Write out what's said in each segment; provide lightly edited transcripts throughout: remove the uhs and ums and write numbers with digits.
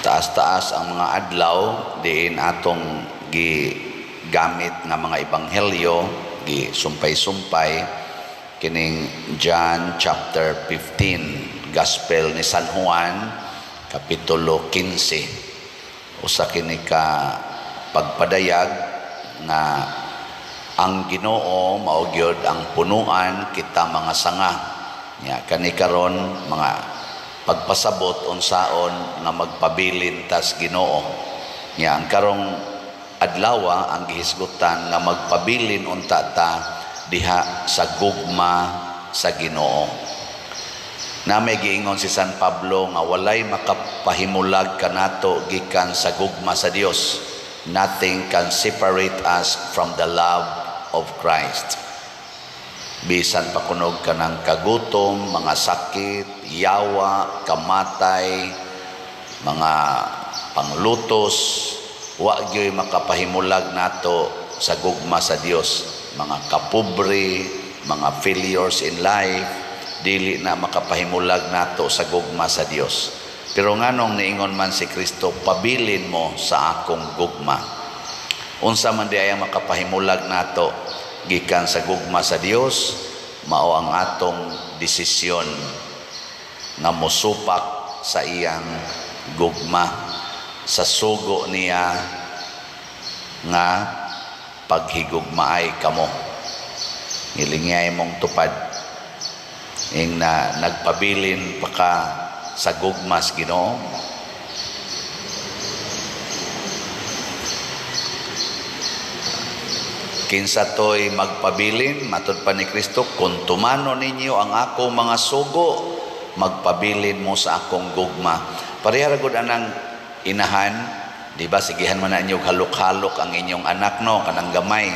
taas-taas ang mga adlaw diin atong gigamit nga mga ebanghelyo, gisumpay-sumpay kining John chapter 15, Gospel ni San Juan kapitulo 15. Usa kini ka pagpadayag nga ang Ginoo mao gyud ang punuan kita mga sanga. Nya kani karon mga pagpasabot unsaon nga magpabilin tas Ginoo. Nya ang karong adlaw ang gihisgutan nga magpabilin unta ta diha sa gugma sa Ginoo. Na may giingon si San Pablo nga walay makapahimulag kanato gikan sa gugma sa Dios. Nothing can separate us from the love of Christ. Bisan pakunog ka ng kagutom, mga sakit, yawa, kamatay, mga panglutos, wa gyoy makapahimulag nato sa gugma sa Dios. Mga kapobre, mga failures in life, dili na makapahimulag nato sa gugma sa Dios. Pero nganong niingon man si Kristo, pabilin mo sa akong gugma. Unsa man di ay makapahimulag nato gikan sa gugma sa Dios, mao ang atong desisyon nga mosupak sa iyang gugma, sa sugo niya nga paghigugmaay kamo. Ngilingay mong tupad ing na nagpabilin pa ka sa gugmas Ginoo. Kinsa to'y magpabilin, matud pa ni Kristo, kung tumano ninyo ang ako mga sugo, magpabilin mo sa akong gugma. Pareha gud anang inahan, di ba, sigihan man na inyo halok-halok ang inyong anak, no, kanang gamay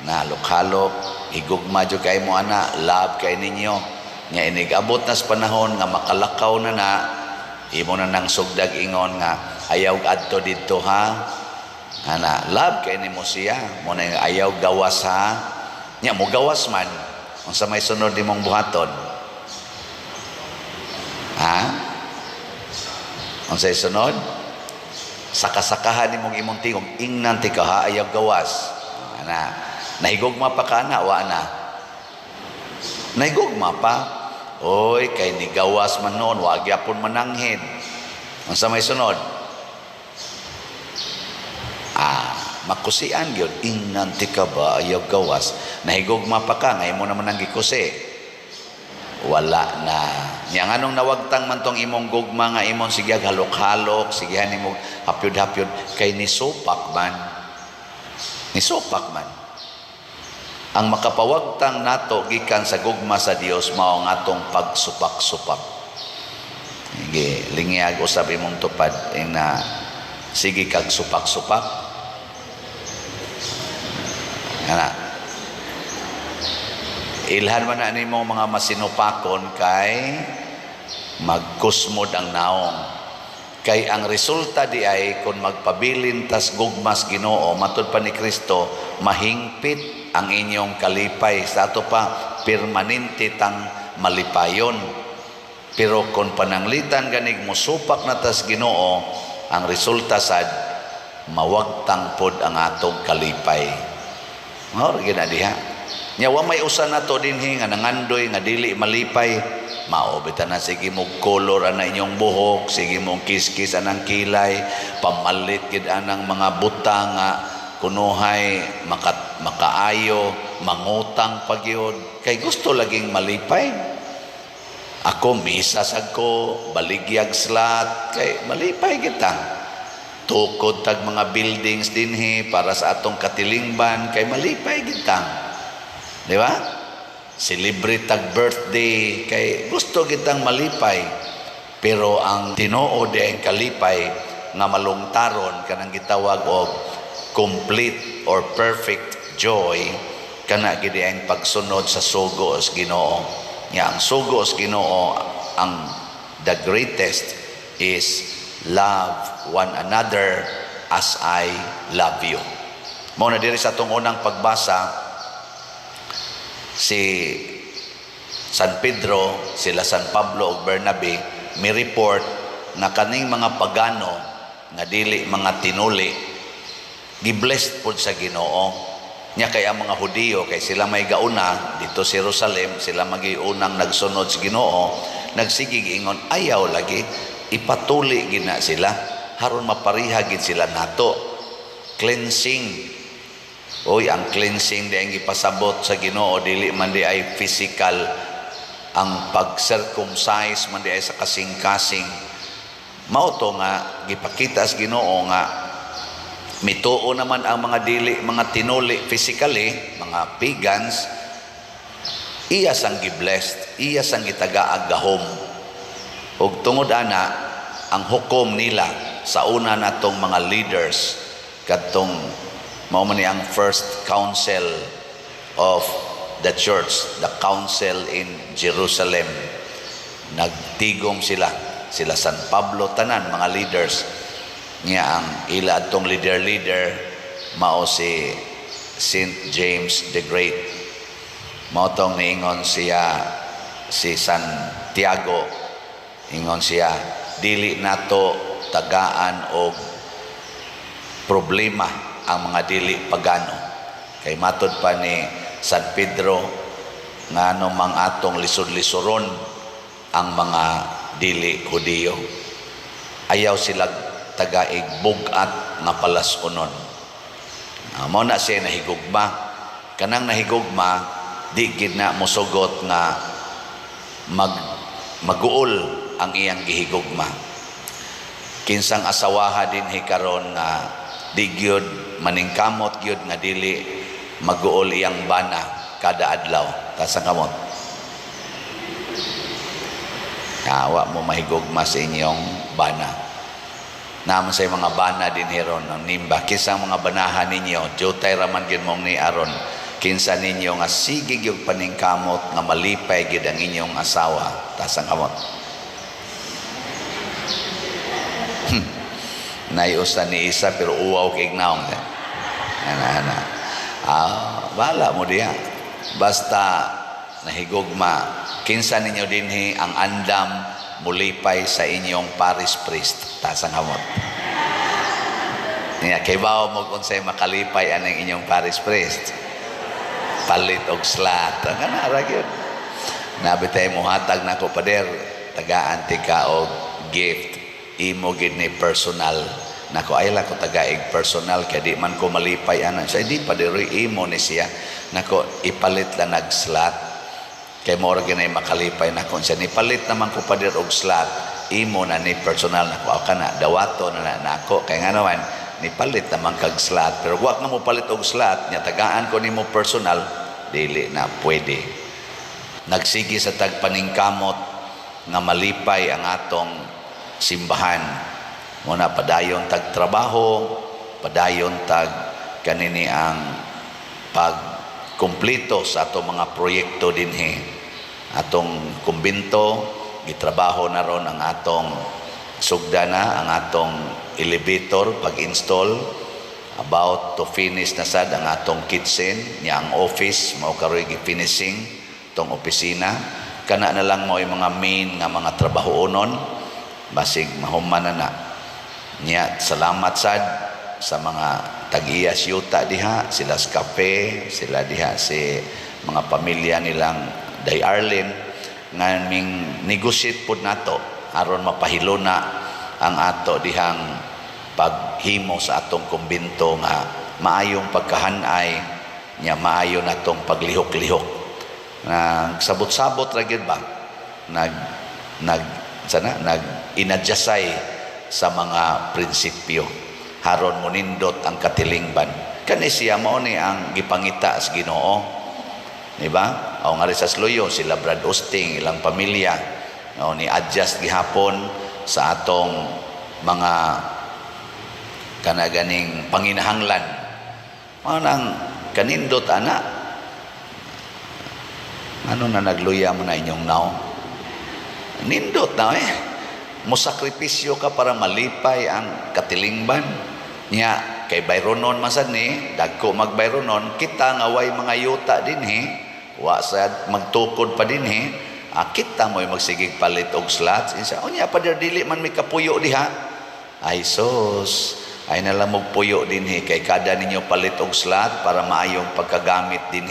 na halok-halok, higugma jud kay mo ana, love kay ninyo. Nga inigabot na sa panahon nga makalakaw na imo na nang sugdag ingon nga ayaw adto didto ha, ana love kay nimo siya mo na ayaw gawas ha, nya mo gawas man unsa may sunod nimong buhaton ha, unsay sunod sakasakahan nimong imong tingog ingnan ti ka ha, ayaw gawas ana nahigugma pa ka na wa na nahigugma pa, oy kay ni gawas man noon, wag yapon mananghid. Ang sa may sunod, makusian yun, inanti ka ba, ayaw gawas. Nahigugma pa ka, ngayon mo naman ang gikusi. Wala na. Yang anong nawagtang man tong imong gugma nga imong sige halok-halok, sige imong hapyod-hapyod, kay nisupak man. Nisupak man. Ang makapawagtang nato gikan sa gugma sa Dios mao ang atong pagsupak-supak. Lingiag usab imong tupad na sige kag supak-supak. Ana. Ilhan man na nimo mga masinupakon kay magkusmod ang naong. Kay ang resulta di ay kung magpabilin tas gugmas Ginoo matud pa ni Kristo mahingpit ang inyong kalipay. Sa ato pa, permanente tang malipayon. Pero kung pananglitan ganig musupak na tas Ginoo, ang resulta sad, mawagtang pod ang atong kalipay. Maor ginadiha. Nyawa may usa na to dinhi nga nangandoy nga dili malipay. Maobitan na sige mong kolor ana inyong buhok, sige mong kiskis anang kilay, pamalit gid anang mga butang nga kunuhay makaayo, mangutang pagyod kay gusto laging malipay. Ako misa sad ko, baligyag slat kay malipay kita. Tukod tag mga buildings dinhi para sa atong katilingban kay malipay kita. Di ba? Celebrate tag birthday kay gusto kitang malipay. Pero ang tinuod ang kalipay nga malungtaron kanang gitawag og complete or perfect joy kana gid ang pagsunod sa sugo sa Ginoo. Nya ang sugo sa Ginoo, ang the greatest is love one another as I love you. Mao na diri sa atong unang pagbasa si San Pedro, sila San Pablo ug Bernabe mi report na kaning mga pagano nga dili mga tinuli giblessed pod sa Ginoo. Nya kay ang mga Hudiyo kay sila may gauna dito sa Jerusalem, sila magiunang nagsunod sa Ginoo, nagsigig ingon ayaw lagi ipatuli gina sila haron mapariha gid sila nato. Cleansing. Oy, ang cleansing di ang gipasabot sa Ginoo dili man di ay physical, ang pag-circumcise man di ay sa kasing-kasing. Mao to nga gipakita sa Ginoo nga mituo naman ang mga dili mga tinuli physically, mga pagans, iya sang giblessed, iya sang gitagaag gahom. Ug tungod ana ang hukom nila sa una natong mga leaders kadtong mao man ni ang first council of the church, the council in Jerusalem. Nagtigom sila San Pablo, tanan mga leaders niya. Ang ila atong leader mao si Saint James the Great. Mao tong niingon siya si Santiago, ingon siya dili nato tagaan og problema ang mga dili pagano. Kay matod pa ni San Pedro nga mang atong lisod-lisoron ang mga dili Hudiyo. Ayaw sila tagaig bugat nga palasonon. Mao na siya nahigugma. Kanang nahigugma di gid na mosugot nga maguol ang iyang gihigugma. Kinsang asawaha din hikaron nga di gyud maningkamot gyud nga dili maguol iyang bana kada adlaw. Tasa kamot. Wa mo mahigugma sa inyong bana. Naman sa mga bana din hiron ng nimba. Kinsa mga banahan ninyo, jutay raman gid mong ni aron. Kinsa ninyo nga sigig yung paningkamot nga malipay gid ang inyong asawa. Tasang kamot. Naiusan ni isa pero uwaw kay ignaong. Bala mo diya. Basta nahigugma. Kinsa ninyo dinhi ang andam mulipay sa inyong parish priest. Tasang hamot. Kay bao mo kung sa'yo makalipay anang inyong parish priest. Palit og slat. Kanarag yun. Nabitay mo hatag na ko pader. Tagaan ka og gift. Imo gid ni personal. Nako ay lang ko tagaig personal. Kaya di man ko malipay anan. Sa di pa diri imo ni siya. Nako ipalit lang nag-slat. Kay mo rin ay makalipay na kung siya nipalit naman ko padir og slat, imo na ni personal na ko ka na dawato na nako kay nga naman nipalit naman kag slat, pero wag nga mo palit og slat nya tagaan ko nimo personal dili na pwede. Nagsigi sa tagpaningkamot nga malipay ang atong simbahan. Muna padayon tag trabaho, padayon tag kanini ang pagkumpleto sa atong mga proyekto dinhi. Atong kumbinto, gitrabaho na ron ang atong sugdana, ang atong elevator pag-install, about to finish na sad ang atong kitchen, niya ang office, mao karoy gi-finishing tong opisina. Kana na lang mo yung mga main nga mga trabahoonon, basig mahuman na. Niya salamat sad sa mga tag-iyas yuta diha, sila sa kape, sila diha si mga pamilya nilang Day Arlene nga ming negotiate pod nato aron mapahilo na ang ato dihang paghimo sa atong kumbinto nga maayong pagkahanay nya maayo natong paglihok-lihok. Nagsabot-sabot ra gyud ba? Inadjusay sa mga prinsipyo haron monindot ang katilingban. Kani siya mao ni ang gipangita sa Ginoo. Diba? O nga rin sa Sloyo, sila Brad Osting, ilang pamilya, ni-adjust gihapon sa atong mga kanaganing panginahanglan. Manang kanindot, ana. Ano na nagluya mo na inyong now? Nindot na Musakripisyo ka para malipay ang katilingban. Niya, kay bayronon masad ni, dagko magbayronon, kita nga way mga yuta din wa sad magtukod pa din kita mo magsigig palit og slots. Unya pa dili man may kapuyo diha. Ay sus, ay nalamog puyo din kay kada ninyo palit og slot para maayong pagkagamit din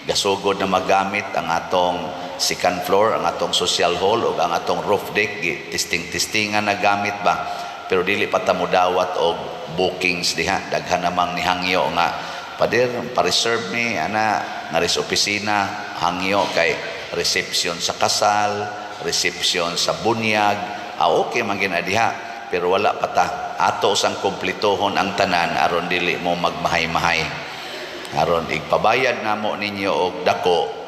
gasugod na magamit ang atong second floor, ang atong social hall o ang atong roof deck. Testing-testingan na gamit ba, pero dili pa ta mo dawat og bookings diha. Daghan namang ni hangyo nga pader pa-reserve ni ana nga res opisina, hangyo kay reception sa kasal, reception sa bunyag. Okay man gina diha, pero wala pa ta. Ato sang kumpletohon ang tanan aron dili mo magmahay-mahay, aron igpabayad namo ninyo og dako.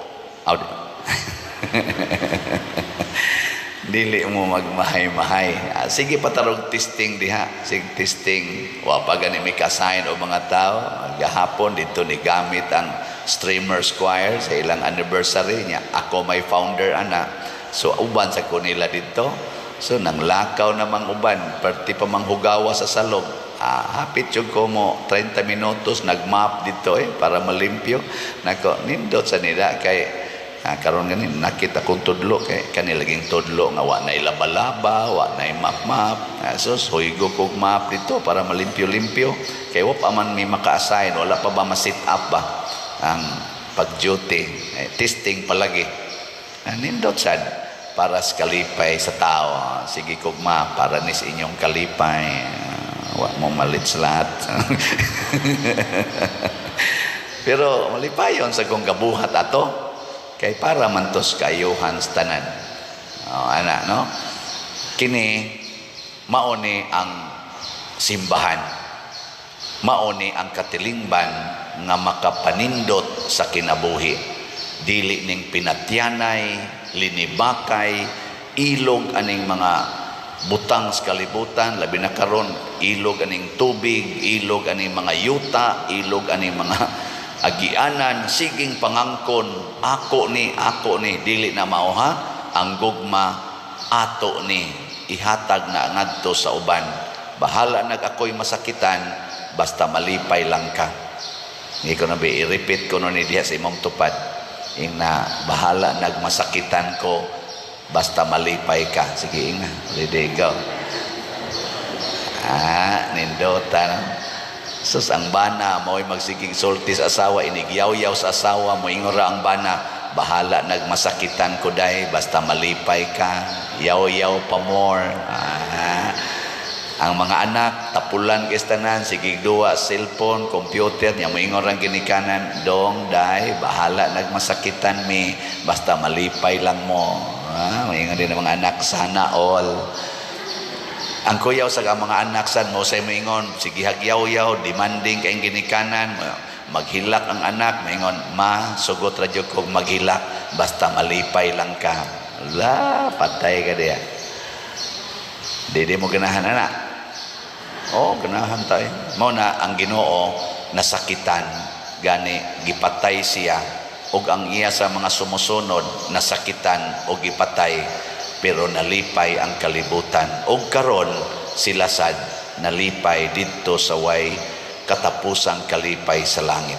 Dili mo magmahay-mahay. Sige patarog testing diha, sig testing. Wa pa gani mi ka-assign o mga tao. Gahapon dito ni gamit ang Streamers Choir sa ilang anniversary niya. Ako may founder ana. So uban sa ko nila dito. So nang lakaw namang uban, perti pa manghugawa sa salog. Hapit yung ko mo 30 minutos nagmap dito para malimpyo. Nako nindot sa nila kay karon ganin nakita kong tudlo kay kanilaging tudlo nga wa nay laba-laba, wa nay map-map. So huygo kog map dito para malimpyo-limpyo. Kay wa pa man may maka-assign, wala pa ba ma-sit up ba ang pag-duty. Testing palagi. Nindot sad para sa kalipay sa tao. Sige kog map para nis inyong kalipay. Wa mo malit lahat. Pero malipayon sa kong gabuhat ato kay para man tos kayuhan sa tanan. Ana no, kini mauni ang simbahan, mauni ang katilingban nga makapanindot sa kinabuhi. Dili ning pinatyanay, linibakay, ilog aning mga butang sa kalibutan, labi na karon ilog aning tubig, ilog aning mga yuta, ilog aning mga agianan. Siging pangangkon, ako ni dili na mauha ang gugma ato ni ihatag na ngadto sa uban. Bahala nag ako'y masakitan basta malipay lang ka. Hindi ko na i-repeat ko no ni diha sa imong tupad. Ina bahala nagmasakitan ko basta malipay ka. Sige nga, ready go. Nindota no? Sus ang bana mo'y magsiging sulti sa asawa, inigyaw-yaw sa asawa mo, ingora ang bana, bahala nagmasakitan ko dahi basta malipay ka, yaw-yaw pa more. Ang mga anak tapulan kistanan, sige duwa cellphone, computer nya mo ingorang ginikanan, dong dahi bahala nagmasakitan mi basta malipay lang mo. Maingon din ang mga anak, sana all. Ang kuyaw sa mga anak san mo say moingon sige hagyaw-yaw, demanding kay ginikanan, maghilak ang anak, moingon ma sugot ra jud kog maghilak basta malipay lang ka. La patay ka diya. Dili mo ganahan ana. Ganahan tay. Mao na ang Ginoo nasakitan gani gipatay siya ug ang iya sa mga sumusunod nasakitan ug gipatay. Pero nalipay ang kalibutan og karon sila sad nalipay didto sa way katapusang kalipay sa langit.